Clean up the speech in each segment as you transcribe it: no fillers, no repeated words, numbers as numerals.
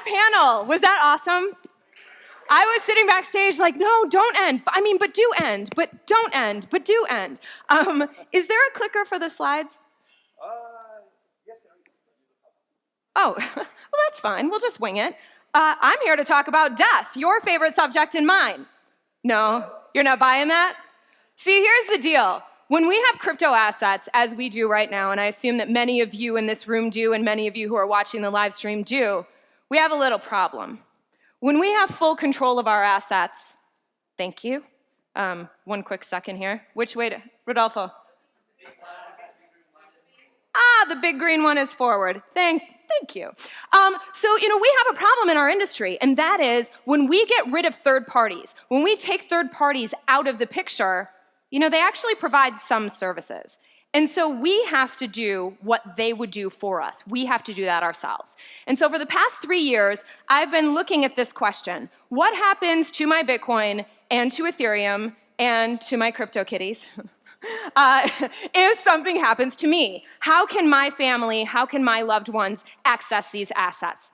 panel, was that awesome? I was sitting backstage like, no, don't end. But do end. But don't end. But do end. Is there a clicker for the slides? Yes. Oh, well, that's fine. We'll just wing it. I'm here to talk about death, your favorite subject and mine. No, you're not buying that? See, here's the deal. When we have crypto assets, as we do right now, and I assume that many of you in this room do, and many of you who are watching the live stream do, we have a little problem. When we have full control of our assets, thank you. One quick second here. Which way to, Rodolfo? The big green one is forward. Thank you. So, we have a problem in our industry, and that is when we get rid of third parties, when we take third parties out of the picture, they actually provide some services. And so we have to do what they would do for us. We have to do that ourselves. And so for the past 3 years, I've been looking at this question. What happens to my Bitcoin and to Ethereum and to my crypto kitties if something happens to me? How can my family, how can my loved ones access these assets?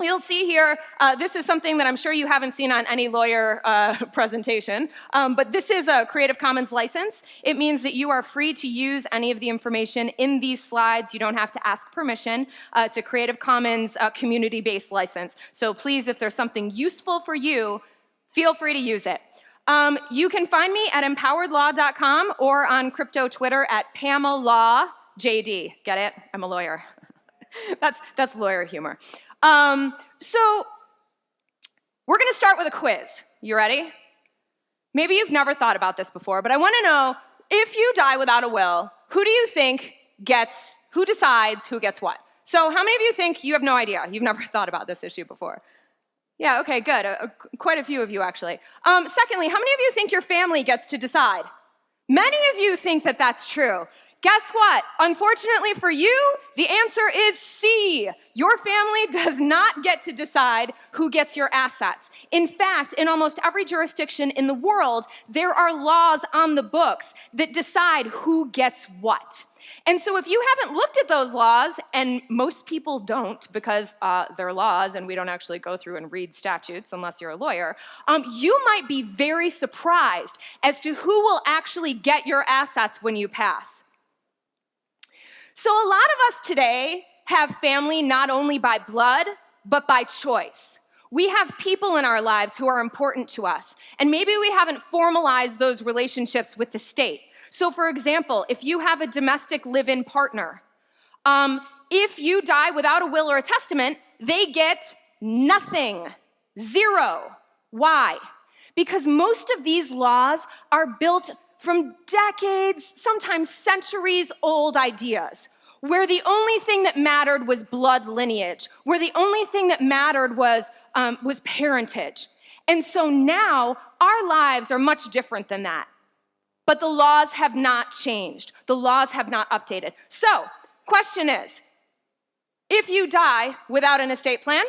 You'll see here, this is something that I'm sure you haven't seen on any lawyer presentation, but this is a Creative Commons license. It means that you are free to use any of the information in these slides. You don't have to ask permission. It's a Creative Commons community-based license. So please, if there's something useful for you, feel free to use it. You can find me at empoweredlaw.com or on crypto Twitter at Pamela JD. Get it? I'm a lawyer. That's lawyer humor. So we're going to start with a quiz. You ready? Maybe you've never thought about this before, but I want to know, if you die without a will, who do you think who decides who gets what? So how many of you think you have no idea? You've never thought about this issue before? Yeah, okay, good. Quite a few of you, actually. Secondly, how many of you think your family gets to decide? Many of you think that that's true. Guess what? Unfortunately for you, the answer is C. Your family does not get to decide who gets your assets. In fact, in almost every jurisdiction in the world, there are laws on the books that decide who gets what. And so if you haven't looked at those laws, and most people don't because they're laws and we don't actually go through and read statutes unless you're a lawyer, you might be very surprised as to who will actually get your assets when you pass. So a lot of us today have family not only by blood, but by choice. We have people in our lives who are important to us, and maybe we haven't formalized those relationships with the state. So for example, if you have a domestic live-in partner, if you die without a will or a testament, they get nothing, zero. Why? Because most of these laws are built from decades, sometimes centuries old ideas, where the only thing that mattered was blood lineage, where the only thing that mattered was parentage. And so now our lives are much different than that. But the laws have not changed. The laws have not updated. So, question is, if you die without an estate plan,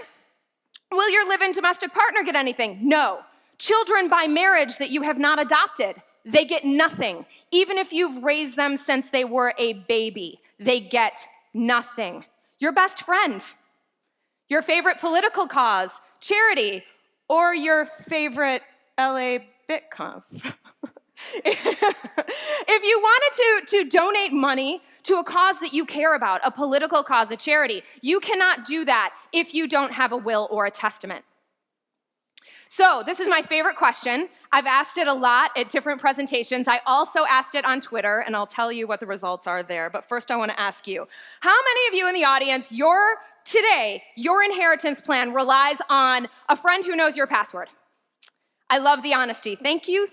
will your live-in domestic partner get anything? No. Children by marriage that you have not adopted, they get nothing. Even if you've raised them since they were a baby, they get nothing. Your best friend, your favorite political cause, charity, or your favorite LABITCONF. If you wanted to donate money to a cause that you care about, a political cause, a charity, you cannot do that if you don't have a will or a testament. So this is my favorite question. I've asked it a lot at different presentations. I also asked it on Twitter, and I'll tell you what the results are there. But first I want to ask you, how many of you in the audience, your inheritance plan relies on a friend who knows your password? I love the honesty. Thank you,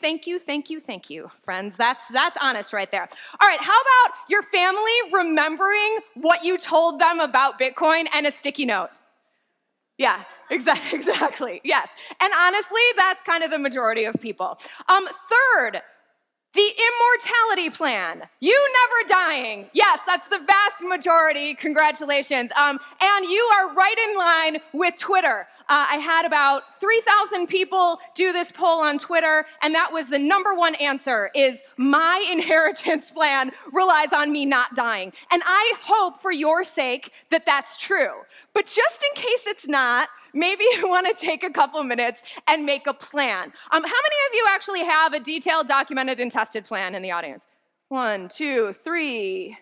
friends. That's honest right there. All right, how about your family remembering what you told them about Bitcoin and a sticky note? Yeah, exactly, yes. And honestly, that's kind of the majority of people. Third, the immortality plan. You never dying. Yes, that's the vast majority. Congratulations. And you are right in line with Twitter. I had about 3,000 people do this poll on Twitter, and that was the #1 answer, is my inheritance plan relies on me not dying. And I hope for your sake that that's true. But just in case it's not, maybe you want to take a couple minutes and make a plan. How many of you actually have a detailed, documented, and tested plan in the audience? 1, 2, 3,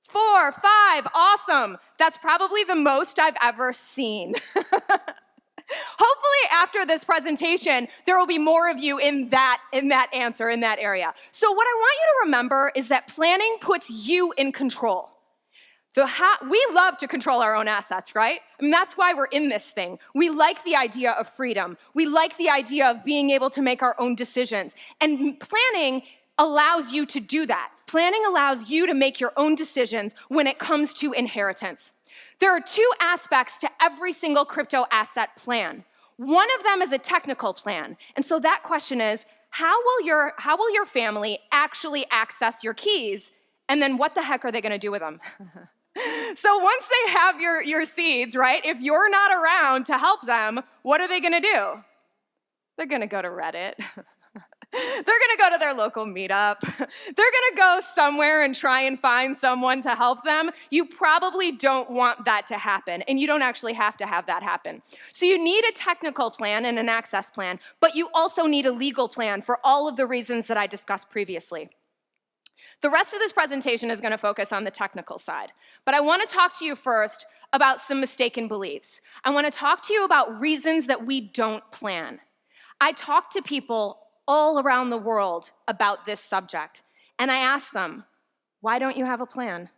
4, 5, awesome. That's probably the most I've ever seen. Hopefully after this presentation, there will be more of you in that answer, in that area. So what I want you to remember is that planning puts you in control. We love to control our own assets, right? I mean, that's why we're in this thing. We like the idea of freedom. We like the idea of being able to make our own decisions. And planning allows you to do that. Planning allows you to make your own decisions when it comes to inheritance. There are 2 aspects to every single crypto asset plan. One of them is a technical plan. And so that question is, how will your family actually access your keys? And then what the heck are they going to do with them? So once they have your seeds, right, if you're not around to help them, what are they going to do? They're going to go to Reddit. They're going to go to their local meetup. They're going to go somewhere and try and find someone to help them. You probably don't want that to happen, and you don't actually have to have that happen. So you need a technical plan and an access plan, but you also need a legal plan for all of the reasons that I discussed previously. The rest of this presentation is going to focus on the technical side, but I want to talk to you first about some mistaken beliefs. I want to talk to you about reasons that we don't plan. I talk to people all around the world about this subject, and I ask them, why don't you have a plan?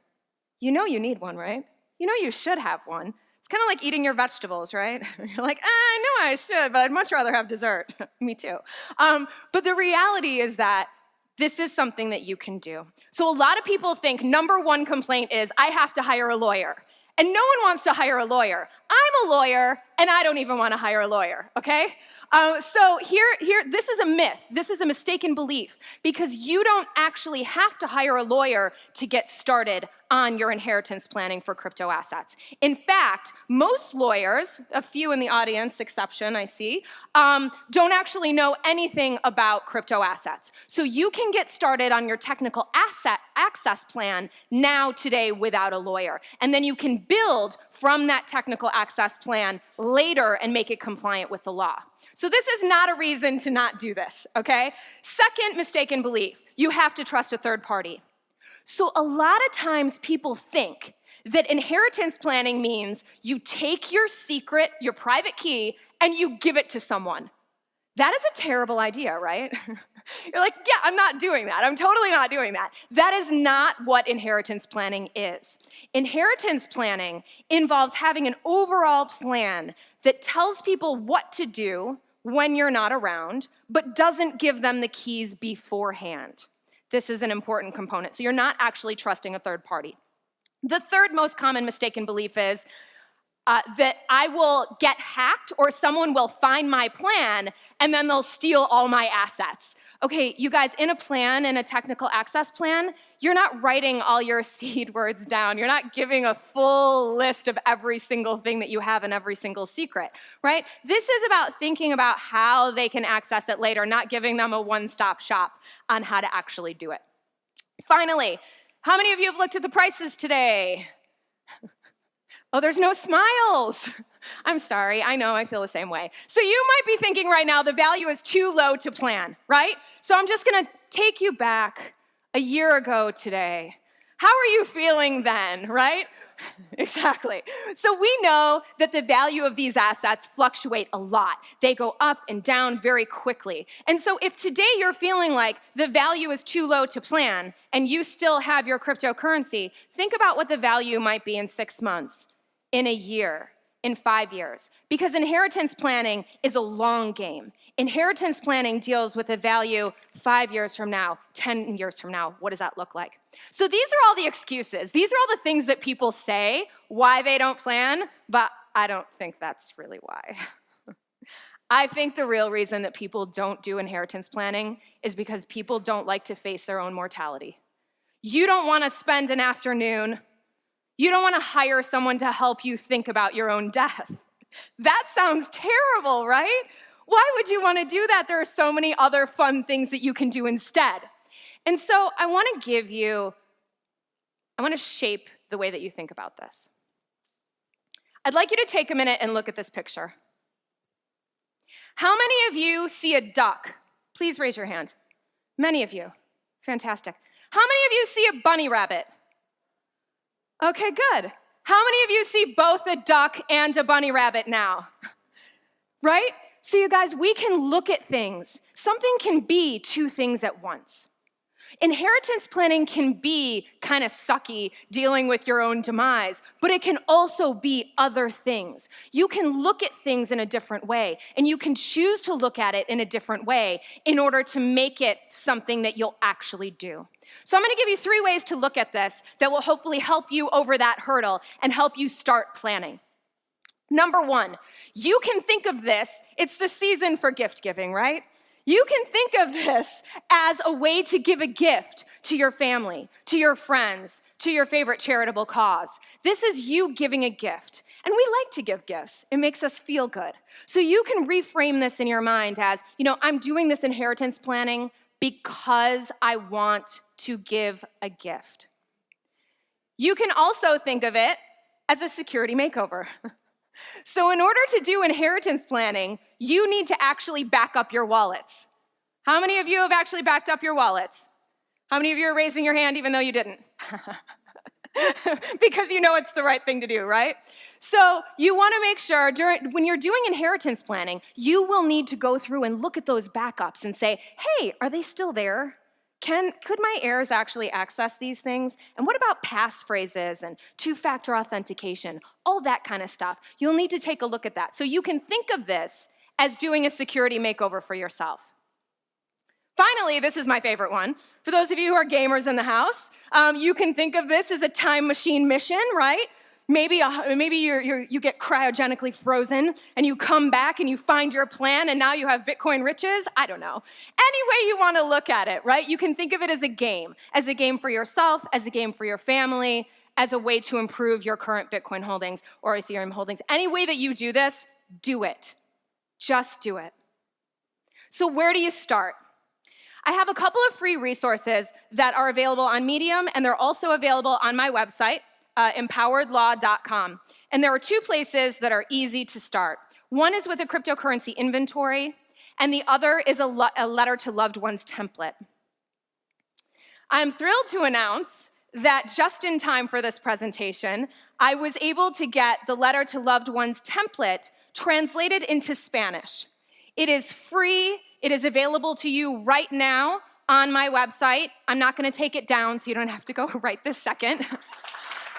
You know you need one, right? You know you should have one. It's kind of like eating your vegetables, right? You're like, I know I should, but I'd much rather have dessert. Me too. But the reality is that this is something that you can do. So a lot of people think number 1 complaint is, I have to hire a lawyer. And no one wants to hire a lawyer. I'm a lawyer, and I don't even want to hire a lawyer, okay? So this is a myth. This is a mistaken belief, because you don't actually have to hire a lawyer to get started on your inheritance planning for crypto assets. In fact, most lawyers, a few in the audience, exception I see, don't actually know anything about crypto assets. So you can get started on your technical asset access plan now, today, without a lawyer. And then you can build from that technical access plan later and make it compliant with the law. So this is not a reason to not do this, okay? Second mistaken belief, you have to trust a third party. So a lot of times people think that inheritance planning means you take your secret, your private key, and you give it to someone. That is a terrible idea, right? You're like, yeah, I'm not doing that. I'm totally not doing that. That is not what inheritance planning is. Inheritance planning involves having an overall plan that tells people what to do when you're not around, but doesn't give them the keys beforehand. This is an important component. So you're not actually trusting a third party. The third most common mistaken belief is that I will get hacked or someone will find my plan and then they'll steal all my assets. Okay, you guys, in a plan, in a technical access plan, you're not writing all your seed words down. You're not giving a full list of every single thing that you have and every single secret, right? This is about thinking about how they can access it later, not giving them a one-stop shop on how to actually do it. Finally, how many of you have looked at the prices today? Oh, there's no smiles. I'm sorry, I know, I feel the same way. So you might be thinking right now the value is too low to plan, right? So I'm just gonna take you back a year ago today. How are you feeling then, right? Exactly. So we know that the value of these assets fluctuate a lot. They go up and down very quickly. And so if today you're feeling like the value is too low to plan and you still have your cryptocurrency, think about what the value might be in 6 months, in a year, in 5 years. Because inheritance planning is a long game. Inheritance planning deals with the value 5 years from now, 10 years from now. What does that look like? So these are all the excuses. These are all the things that people say why they don't plan, but I don't think that's really why. I think the real reason that people don't do inheritance planning is because people don't like to face their own mortality. You don't want to spend an afternoon. You don't want to hire someone to help you think about your own death. That sounds terrible, right? Why would you want to do that? There are so many other fun things that you can do instead. And so I want to shape the way that you think about this. I'd like you to take a minute and look at this picture. How many of you see a duck? Please raise your hand. Many of you. Fantastic. How many of you see a bunny rabbit? Okay, good. How many of you see both a duck and a bunny rabbit now? Right? So you guys, we can look at things. Something can be two things at once. Inheritance planning can be kind of sucky, dealing with your own demise, but it can also be other things. You can look at things in a different way, and you can choose to look at it in a different way in order to make it something that you'll actually do. So I'm going to give you 3 ways to look at this that will hopefully help you over that hurdle and help you start planning. Number 1, you can think of this, it's the season for gift giving, right? You can think of this as a way to give a gift to your family, to your friends, to your favorite charitable cause. This is you giving a gift. And we like to give gifts. It makes us feel good. So you can reframe this in your mind as, I'm doing this inheritance planning because I want to give a gift. You can also think of it as a security makeover. So in order to do inheritance planning, you need to actually back up your wallets. How many of you have actually backed up your wallets? How many of you are raising your hand even though you didn't? Because you know it's the right thing to do, right? So you want to make sure when you're doing inheritance planning, you will need to go through and look at those backups and say, hey, are they still there? Could my heirs actually access these things? And what about passphrases and 2-factor authentication? All that kind of stuff. You'll need to take a look at that. So you can think of this as doing a security makeover for yourself. Finally, this is my favorite one. For those of you who are gamers in the house, you can think of this as a time machine mission, right? Maybe you get cryogenically frozen and you come back and you find your plan and now you have Bitcoin riches. I don't know. Any way you want to look at it, right? You can think of it as a game for yourself, as a game for your family, as a way to improve your current Bitcoin holdings or Ethereum holdings. Any way that you do this, do it. Just do it. So where do you start? I have a couple of free resources that are available on Medium, and they're also available on my website, empoweredlaw.com. And there are 2 places that are easy to start. One is with a cryptocurrency inventory, and the other is a letter to loved ones template. I'm thrilled to announce that just in time for this presentation, I was able to get the letter to loved ones template translated into Spanish. It is free. It is available to you right now on my website. I'm not going to take it down, so you don't have to go right this second.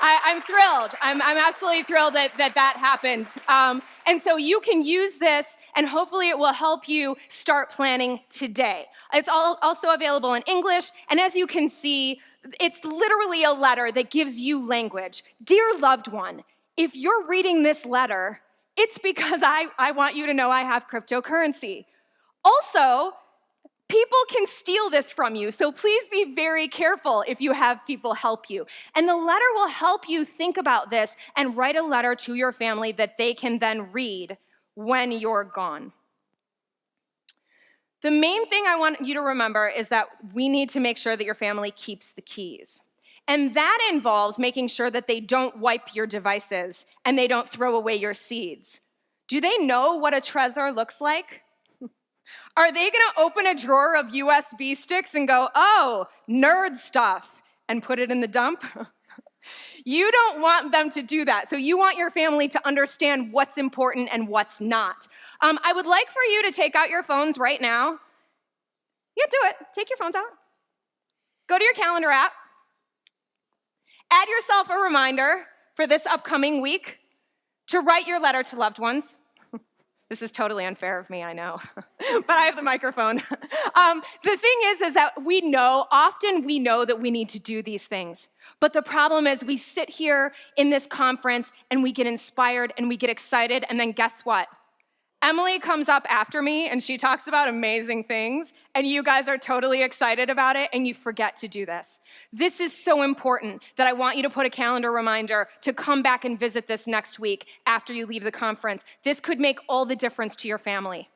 I'm thrilled. I'm absolutely thrilled that happened. And so you can use this, and hopefully it will help you start planning today. It's also available in English, and as you can see, it's literally a letter that gives you language. Dear loved one, if you're reading this letter, it's because I want you to know I have cryptocurrency. Also, people can steal this from you, so please be very careful if you have people help you. And the letter will help you think about this and write a letter to your family that they can then read when you're gone. The main thing I want you to remember is that we need to make sure that your family keeps the keys. And that involves making sure that they don't wipe your devices and they don't throw away your seeds. Do they know what a Trezor looks like? Are they going to open a drawer of USB sticks and go, oh, nerd stuff, and put it in the dump? You don't want them to do that. So you want your family to understand what's important and what's not. I would like for you to take out your phones right now. Yeah, do it. Take your phones out. Go to your calendar app. Add yourself a reminder for this upcoming week to write your letter to loved ones. This is totally unfair of me, I know, but I have the microphone. The thing is that often we know that we need to do these things. But the problem is we sit here in this conference and we get inspired and we get excited, and then guess what? Emily comes up after me and she talks about amazing things, and you guys are totally excited about it and you forget to do this. This is so important that I want you to put a calendar reminder to come back and visit this next week after you leave the conference. This could make all the difference to your family.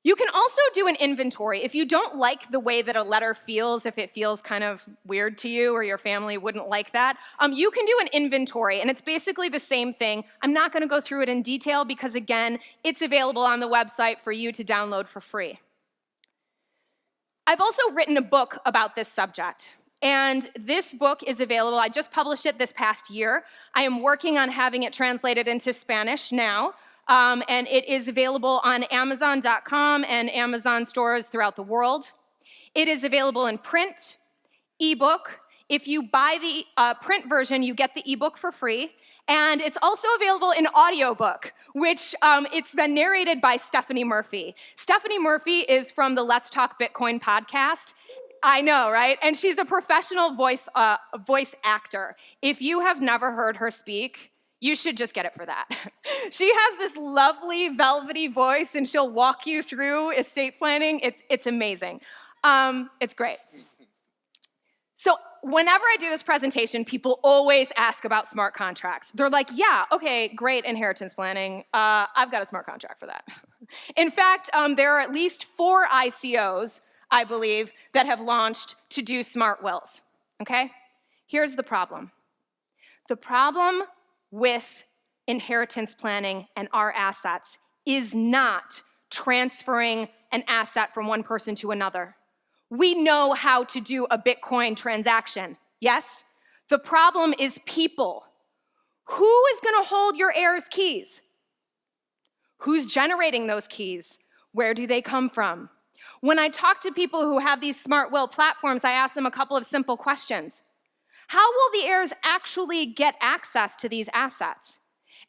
You can also do an inventory. If you don't like the way that a letter feels, if it feels kind of weird to you or your family wouldn't like that, you can do an inventory, and it's basically the same thing. I'm not gonna go through it in detail because, again, it's available on the website for you to download for free. I've also written a book about this subject, and this book is available. I just published it this past year. I am working on having it translated into Spanish now. And it is available on Amazon.com and Amazon stores throughout the world. It is available in print, ebook. If you buy the print version, you get the ebook for free. And it's also available in audiobook, which it's been narrated by Stephanie Murphy. Stephanie Murphy is from the Let's Talk Bitcoin podcast. I know, right? And she's a professional voice actor. If you have never heard her speak, you should just get it for that. She has this lovely, velvety voice, and she'll walk you through estate planning. It's amazing. It's great. So whenever I do this presentation, people always ask about smart contracts. They're like, yeah, okay, great inheritance planning. I've got a smart contract for that. In fact, there are at least 4 ICOs, I believe, that have launched to do smart wills, okay? Here's the problem. The problem with inheritance planning and our assets is not transferring an asset from one person to another. We know how to do a Bitcoin transaction, yes? The problem is people. Who is gonna hold your heirs' keys? Who's generating those keys? Where do they come from? When I talk to people who have these smart will platforms, I ask them a couple of simple questions. How will the heirs actually get access to these assets?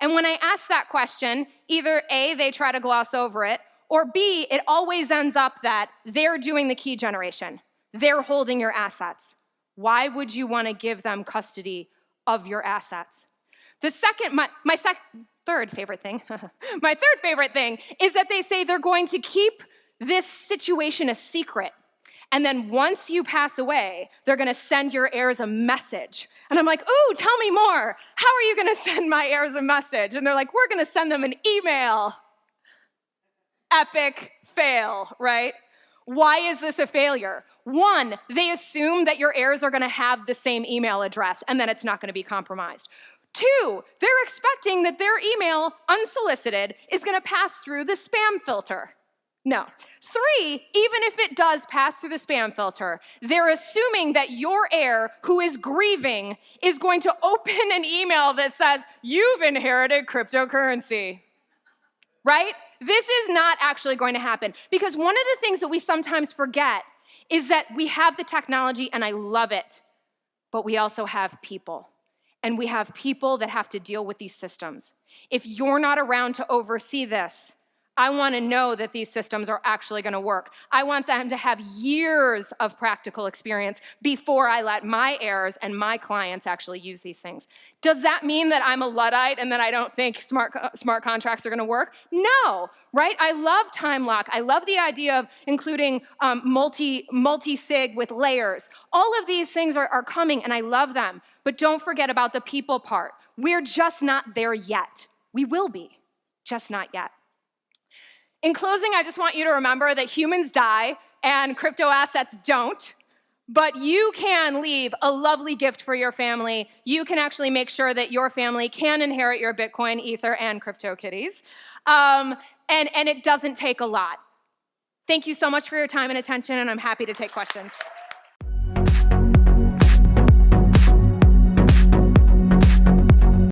And when I ask that question, either A, they try to gloss over it, or B, it always ends up that they're doing the key generation. They're holding your assets. Why would you want to give them custody of your assets? My third favorite thing is that they say they're going to keep this situation a secret. And then once you pass away, they're gonna send your heirs a message. And I'm like, ooh, tell me more. How are you gonna send my heirs a message? And they're like, we're gonna send them an email. Epic fail, right? Why is this a failure? 1, they assume that your heirs are gonna have the same email address and then it's not gonna be compromised. 2, they're expecting that their email, unsolicited, is gonna pass through the spam filter. No. 3, even if it does pass through the spam filter, they're assuming that your heir, who is grieving, is going to open an email that says, you've inherited cryptocurrency, right? This is not actually going to happen, because one of the things that we sometimes forget is that we have the technology, and I love it, but we also have people. And we have people that have to deal with these systems. If you're not around to oversee this, I want to know that these systems are actually going to work. I want them to have years of practical experience before I let my heirs and my clients actually use these things. Does that mean that I'm a Luddite and that I don't think smart contracts are going to work? No, right? I love time lock. I love the idea of including multi-sig with layers. All of these things are coming, and I love them. But don't forget about the people part. We're just not there yet. We will be, just not yet. In closing, I just want you to remember that humans die and crypto assets don't, but you can leave a lovely gift for your family. You can actually make sure that your family can inherit your Bitcoin, Ether, and CryptoKitties. And it doesn't take a lot. Thank you so much for your time and attention, and I'm happy to take questions.